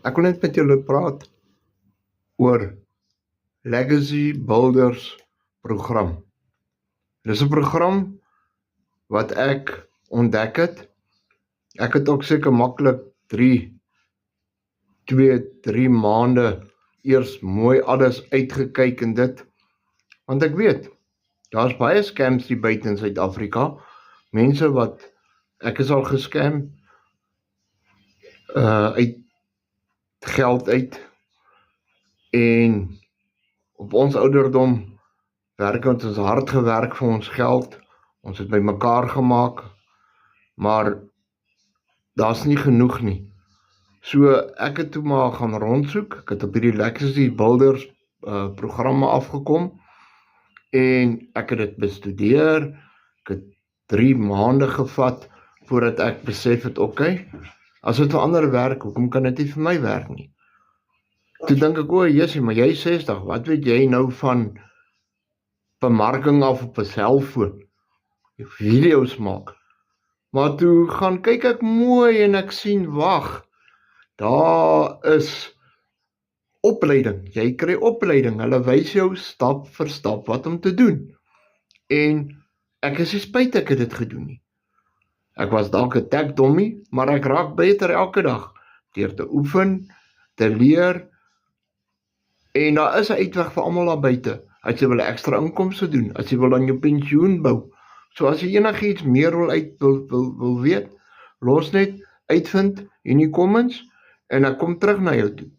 Ek wil net met julle praat oor Legacy Builders program. Dis 'n program wat ek ontdek het. Ek het ook seker maklik 2-3 maande eers mooi alles uitgekyk en dit, want ek weet, daar's baie scams hier buite in Suid-Afrika. Mense wat, ek is al gescam uit geld uit, en op ons ouderdom werk ons hard gewerk vir ons geld, ons het by mekaar gemaak, maar daar's nie genoeg nie. So ek het toe maar gaan rondsoek, ek het op hierdie Legacy Builders programme afgekom, en ek het dit bestudeer. Ek het 3 maande gevat, voordat ek besef het, okay, as dit vir ander werk, hoekom kan dit nie vir my werk nie? Toe dink ek, Jessie, maar jy is 60, wat weet jy nou van bemarking af op 'n selfoon, video's maak? Maar toe gaan kyk ek mooi en ek sien, wag, daar is opleiding, jy kry opleiding, hulle wys jou stap vir stap wat om te doen. En ek is nie spyt ek het dit gedoen nie. Ek was dalk 'n tech dommie, maar ek raak beter elke dag, deur te oefen, te leer, en daar is 'n uitweg vir almal daar buite, as jy wil 'n ekstra inkomste doen, as jy wil aan jou pensioen bou. So as jy enigiets meer wil weet, los net uitvind in die comments, en ek kom terug na jou toe.